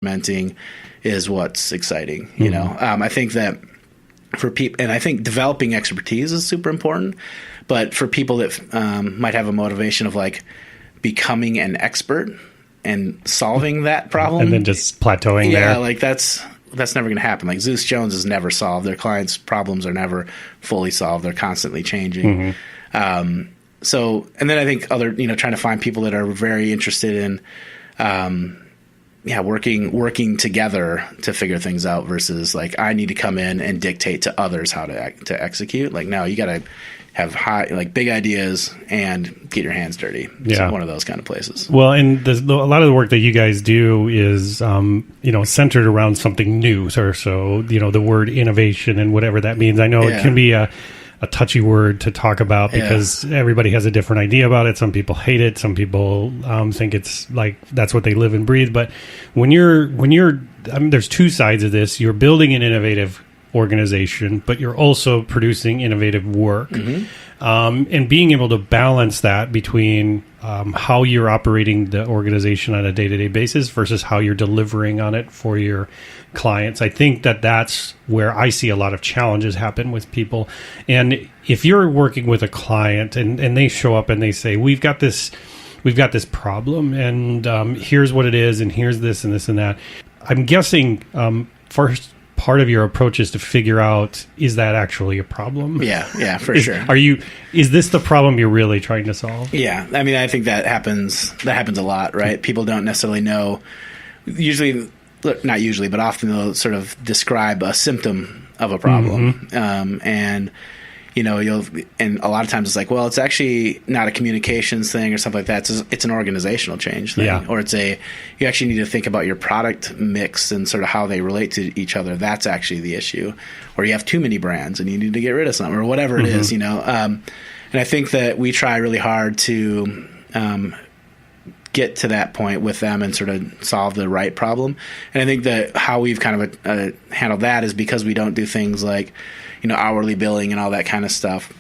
experimenting is what's exciting. You know, I think that for people, and I think developing expertise is super important, but for people that might have a motivation of like becoming an expert and solving that problem, and then just plateauing there. Yeah, like that's never going to happen. Like Zeus Jones is never solved. Their clients' problems are never fully solved. They're constantly changing. So, and then I think other, trying to find people that are very interested in, working together to figure things out versus like, I need to come in and dictate to others how to execute. Like, no, you got to have big ideas and get your hands dirty. Yeah. It's one of those kind of places. Well, and a lot of the work that you guys do is, centered around something new. So, the word innovation and whatever that means. I know it can be a touchy word to talk about because everybody has a different idea about it. Some people hate it. Some people think it's like that's what they live and breathe. But when you're, there's two sides of this. You're building an innovative organization, but you're also producing innovative work. And being able to balance that between how you're operating the organization on a day-to-day basis versus how you're delivering on it for your clients. I think that's where I see a lot of challenges happen with people. And if you're working with a client and they show up and they say, we've got this problem and here's what it is and here's this and this and that. I'm guessing first part of your approach is to figure out, is that actually a problem? Yeah, for sure. Is this the problem you're really trying to solve? Yeah. I mean, I think that happens a lot, right? People don't necessarily know, not usually, but often they'll sort of describe a symptom of a problem. And a lot of times it's like, well, it's actually not a communications thing or something like that. It's an organizational change thing, or you actually need to think about your product mix and sort of how they relate to each other. That's actually the issue. Or you have too many brands and you need to get rid of some or whatever it is, And I think that we try really hard to get to that point with them and sort of solve the right problem. And I think that how we've kind of handled that is because we don't do things like, hourly billing and all that kind of stuff.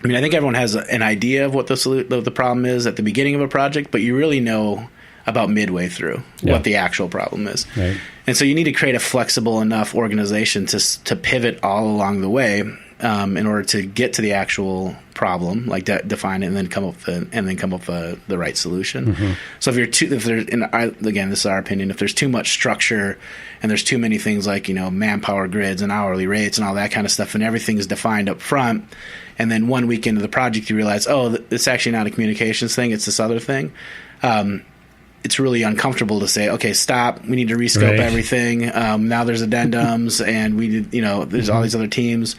I mean, I think everyone has an idea of what the problem is at the beginning of a project, but you really know about midway through what the actual problem is. Right. And so you need to create a flexible enough organization to pivot all along the way in order to get to the actual problem, like define it and then come up with the right solution. So again, this is our opinion, if there's too much structure and there's too many things like, manpower grids and hourly rates and all that kind of stuff, and everything is defined up front, and then 1 week into the project you realize, it's actually not a communications thing, it's this other thing. It's really uncomfortable to say, okay, stop, we need to rescope everything. Now there's addendums and we did, there's all these other teams.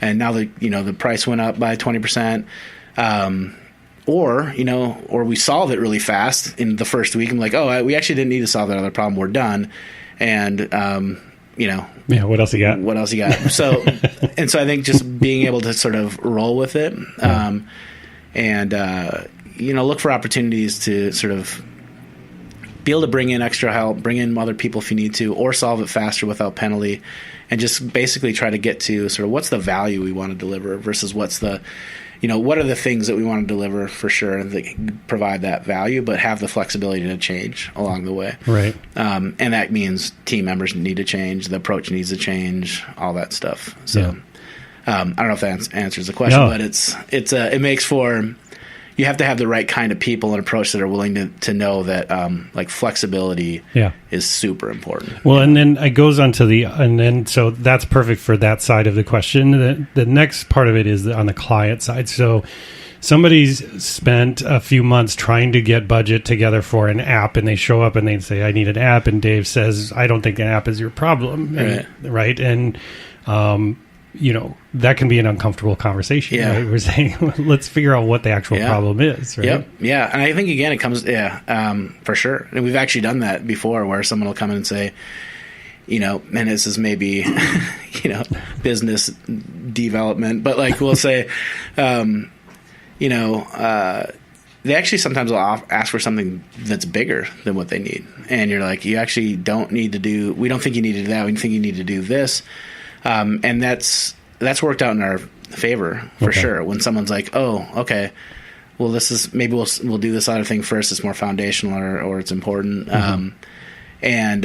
And now the price went up by 20%, or we solve it really fast in the first week. I'm like, we actually didn't need to solve that other problem. We're done. And what else you got? So, and so I think just being able to sort of roll with it, and look for opportunities to sort of be able to bring in extra help, bring in other people if you need to, or solve it faster without penalty. And just basically try to get to sort of what's the value we want to deliver versus what's the, what are the things that we want to deliver for sure that provide that value, but have the flexibility to change along the way. Right. And that means team members need to change, the approach needs to change, all that stuff. So I don't know if that answers the question, but it makes for, you have to have the right kind of people and approach that are willing to know that flexibility is super important. Well, and then it goes on to so that's perfect for that side of the question. The next part of it is on the client side. So somebody's spent a few months trying to get budget together for an app, and they show up and they say, I need an app. And Dave says, I don't think an app is your problem. Right. And, that can be an uncomfortable conversation. Right? We're saying, let's figure out what the actual problem is. Right? Yep. Yeah. And I think, again, it comes, for sure. And we've actually done that before where someone will come in and say, and this is maybe, business development, but we'll say, they actually sometimes will ask for something that's bigger than what they need. And you're like, you actually don't need to we don't think you need to do that. We think you need to do this. And that's worked out in our favor for sure. When someone's like, well, this is, maybe we'll do this other thing first. It's more foundational or it's important. And,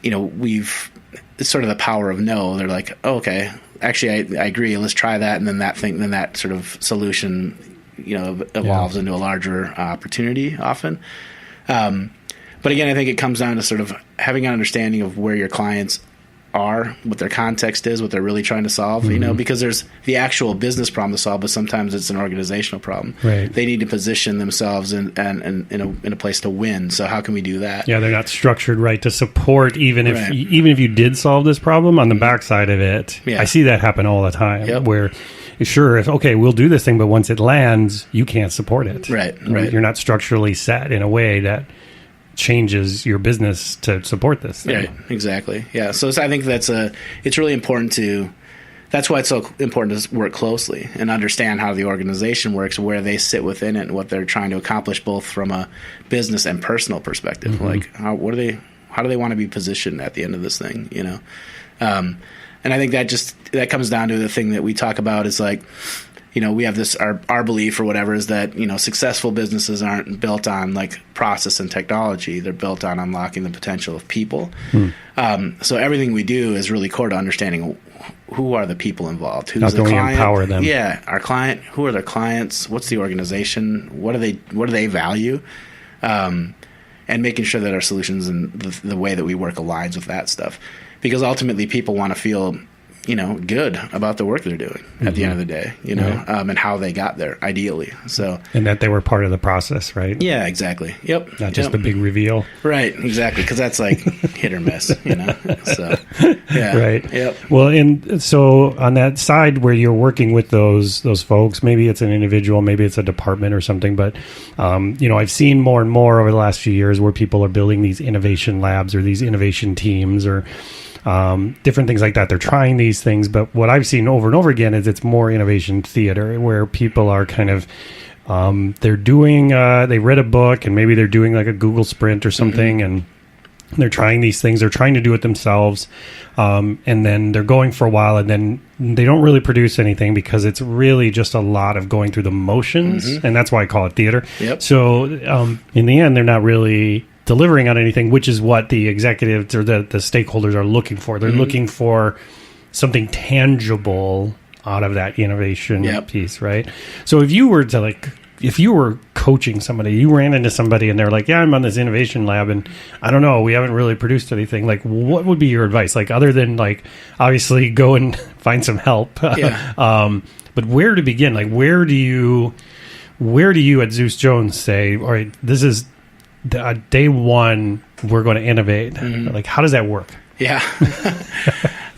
we've, it's sort of the power of no. They're like, oh, okay, actually, I agree. Let's try that. And then that sort of solution, evolves into a larger opportunity often. But again, I think it comes down to sort of having an understanding of where your clients are, what their context is, what they're really trying to solve, because there's the actual business problem to solve, but sometimes it's an organizational problem. Right. They need to position themselves in a place to win. So how can we do that? Yeah, they're not structured right to support, even if you did solve this problem on the backside of it. Yeah. I see that happen all the time where sure, we'll do this thing, but once it lands, you can't support it. Right. You're not structurally set in a way that changes your business to support this thing. Right, exactly. Yeah. So I think it's really important that's why it's so important to work closely and understand how the organization works, where they sit within it, and what they're trying to accomplish, both from a business and personal perspective. Like, how do they want to be positioned at the end of this thing? And I think that comes down to the thing that we talk about is like, we have this, our belief or whatever is that, successful businesses aren't built on like process and technology. They're built on unlocking the potential of people. So everything we do is really core to understanding who are the people involved. Who's the client? Empower them. Yeah. Our client, who are their clients? What's the organization? What do they value? And making sure that our solutions and the way that we work aligns with that stuff. Because ultimately people want to feel good about the work they're doing at the end of the day, and how they got there, ideally. So, and that they were part of the process, right? Yeah, exactly. Yep. Not just the big reveal. Right. Exactly. Because that's like hit or miss, So, yeah. Right. Yep. Well, and so on that side where you're working with those folks, maybe it's an individual, maybe it's a department or something, but I've seen more and more over the last few years where people are building these innovation labs or these innovation teams or different things like that. They're trying these things, but what I've seen over and over again is it's more innovation theater, where people are kind of they're doing they read a book and maybe they're doing like a Google Sprint or something, and they're trying these things. They're trying to do it themselves, and then they're going for a while, and then they don't really produce anything because it's really just a lot of going through the motions, and that's why I call it theater. Yep. So in the end, they're not really delivering on anything, which is what the executives or the stakeholders are looking for. They're looking for something tangible out of that innovation piece, right? So if you were coaching somebody, you ran into somebody and they're like, yeah, I'm on this innovation lab and I don't know, we haven't really produced anything. Like, what would be your advice? Like, other than like, obviously go and find some help. Yeah. But where to begin? Like, where do you at Zeus Jones say, all right, this is day one, we're going to innovate. Like, how does that work? Yeah.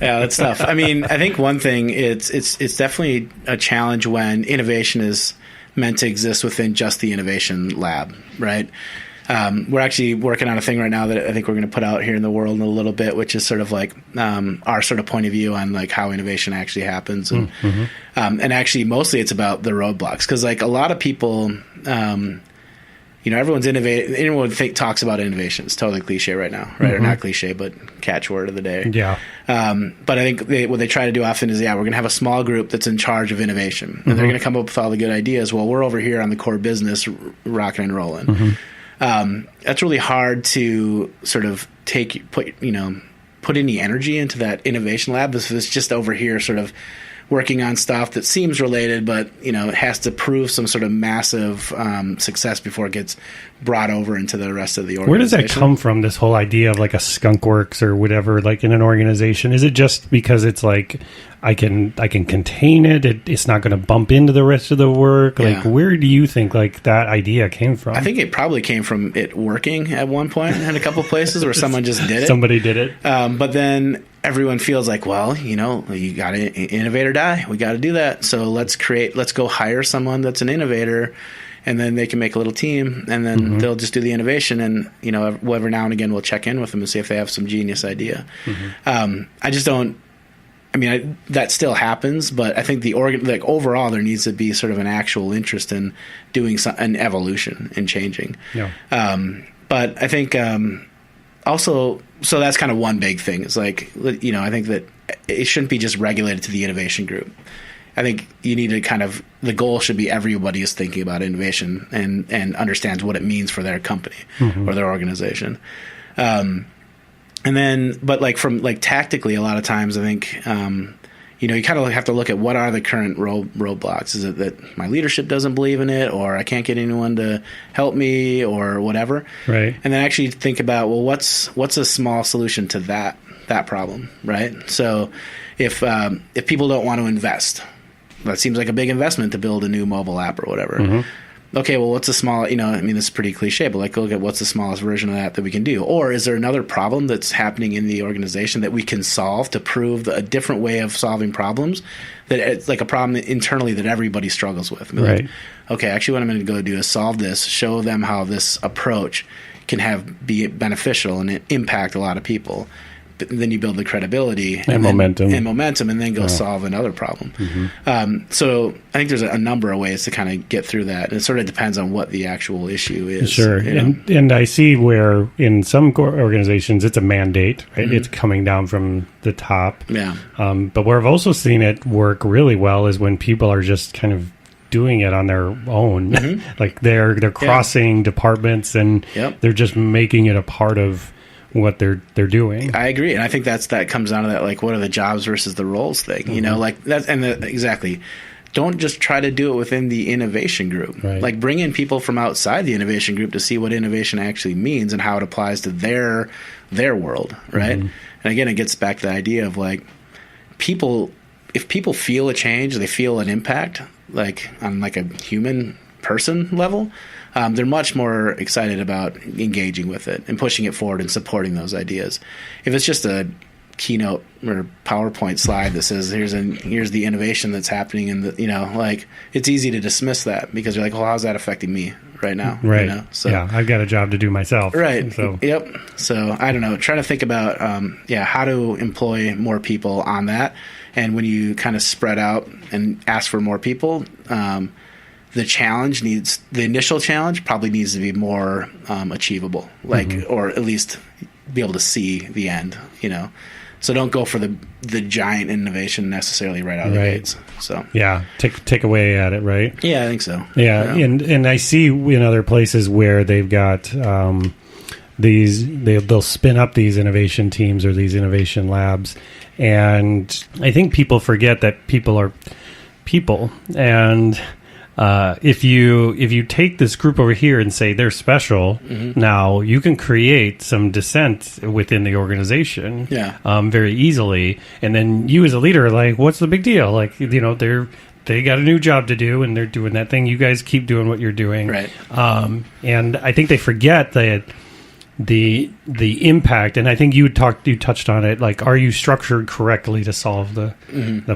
Yeah, that's tough. I mean, I think one thing, it's definitely a challenge when innovation is meant to exist within just the innovation lab, right? We're actually working on a thing right now that I think we're going to put out here in the world in a little bit, which is sort of like our sort of point of view on like how innovation actually happens. And, and actually mostly it's about the roadblocks. Because like a lot of people... everyone's innovating. Anyone talks about innovation. It's totally cliche right now, right? Or not cliche, but catchword of the day. Yeah. But I think what they try to do often is, we're going to have a small group that's in charge of innovation, and they're going to come up with all the good ideas. Well, we're over here on the core business, rocking and rolling. That's really hard to sort of put any energy into that innovation lab. This is just over here, sort of working on stuff that seems related, but it has to prove some sort of massive success before it gets brought over into the rest of the organization. Where does that come from, this whole idea of like a Skunk Works or whatever, like in an organization? Is it just because it's like I can contain it, it's not going to bump into the rest of the work? Like, where do you think like that idea came from? I think it probably came from it working at one point in a couple places where someone just did it. Somebody did it. But then everyone feels like, well, you got to innovate or die. We got to do that. So let's go hire someone that's an innovator, and then they can make a little team, and then they'll just do the innovation. And, every now and again we'll check in with them and see if they have some genius idea. I just don't, that still happens, but I think overall there needs to be sort of an actual interest in doing an evolution and changing. Yeah. But I think, also, so that's kind of one big thing. It's like, I think that it shouldn't be just regulated to the innovation group. I think you need to the goal should be everybody is thinking about innovation and understands what it means for their company or their organization. And then, but like from like tactically, a lot of times I think, you kind of have to look at what are the current roadblocks. Is it that my leadership doesn't believe in it, or I can't get anyone to help me, or whatever? Right. And then actually think about, well, what's a small solution to that problem, right? So if people don't want to invest, that seems like a big investment to build a new mobile app or whatever. Mm-hmm. Okay, well, what's the small, this is pretty cliche, but like look at what's the smallest version of that we can do. Or is there another problem that's happening in the organization that we can solve to prove a different way of solving problems, that it's like a problem internally that everybody struggles with? Right. Like, okay, actually what I'm going to go do is solve this, show them how this approach can be beneficial and impact a lot of people. But then you build the credibility and momentum, and then go solve another problem. Mm-hmm. So I think there's a number of ways to kind of get through that. It sort of depends on what the actual issue is. Sure. And I see where in some organizations it's a mandate, right? Mm-hmm. It's coming down from the top. Yeah. But where I've also seen it work really well is when people are just kind of doing it on their own. Mm-hmm. Like they're crossing departments and they're just making it a part of what they're doing. I agree, and I think that comes down to that, like, what are the jobs versus the roles thing? Mm-hmm. Like that, and exactly. Don't just try to do it within the innovation group. Right. Like, bring in people from outside the innovation group to see what innovation actually means and how it applies to their world, right? Mm-hmm. And again, it gets back to the idea of like if people feel a change, they feel an impact, like on like a human person level. They're much more excited about engaging with it and pushing it forward and supporting those ideas. If it's just a keynote or PowerPoint slide that says here's the innovation that's happening, and like it's easy to dismiss that because you're like, well, how's that affecting me right now? Right. So yeah, I've got a job to do myself. Right. So yep. So I don't know. Trying to think about how to employ more people on that, and when you kind of spread out and ask for more people. The initial challenge probably needs to be more achievable, or at least be able to see the end, So don't go for the giant innovation necessarily right out of the gates. So yeah, take away at it, right? Yeah, I think so. Yeah, and I see in other places where they've got they'll spin up these innovation teams or these innovation labs, and I think people forget that people are people, and if you take this group over here and say they're special, now you can create some dissent within the organization very easily. And then you as a leader are like, what's the big deal? Like, they got a new job to do and they're doing that thing. You guys keep doing what you're doing. Right. And I think they forget that the impact, and I think you touched on it, like, are you structured correctly to solve the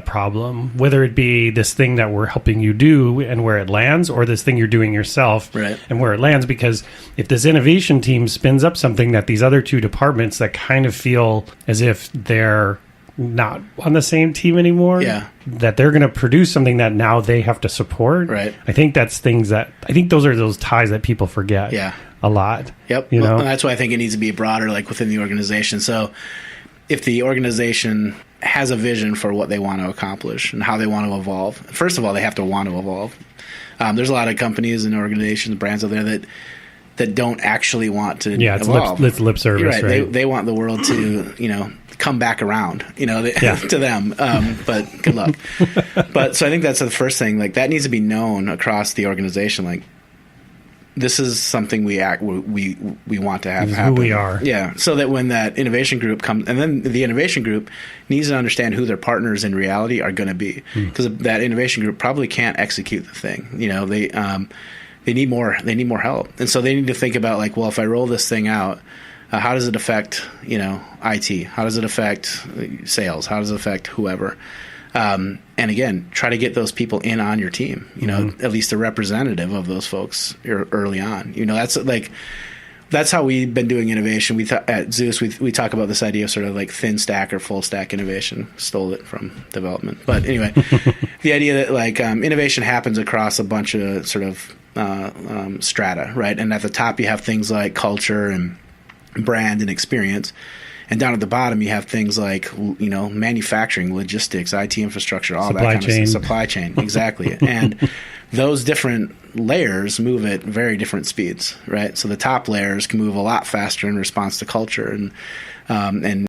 problem, whether it be this thing that we're helping you do and where it lands, or this thing you're doing yourself and where it lands. Because if this innovation team spins up something that these other two departments that kind of feel as if they're not on the same team anymore, that they're going to produce something that now they have to support. Right. I think those are those ties that people forget. Yeah. A lot. Yep. And that's why I think it needs to be broader, like within the organization. So if the organization has a vision for what they want to accomplish and how they want to evolve, first of all, they have to want to evolve. There's a lot of companies and organizations, brands out there that don't actually want to evolve. It's lip service. You're right. They want the world to, come back around, to them. But good luck. But so I think that's the first thing. Like, that needs to be known across the organization. Like, this is something we want to have happen. Who we are. Yeah. So that when that innovation group comes, and then the innovation group needs to understand who their partners in reality are going to be, because that innovation group probably can't execute the thing. They need more. They need more help, and so they need to think about, like, well, if I roll this thing out, how does it affect IT? How does it affect sales? How does it affect whoever? And again, try to get those people in on your team, at least a representative of those folks early on. That's how we've been doing innovation. At Zeus, we talk about this idea of sort of like thin stack or full stack innovation. Stole it from development. But anyway, the idea that like innovation happens across a bunch of sort of strata, right? And at the top you have things like culture and brand and experience. And down at the bottom, you have things like, manufacturing, logistics, IT infrastructure, all that kind of stuff. Supply chain, exactly. And those different layers move at very different speeds, right? So the top layers can move a lot faster in response to culture, and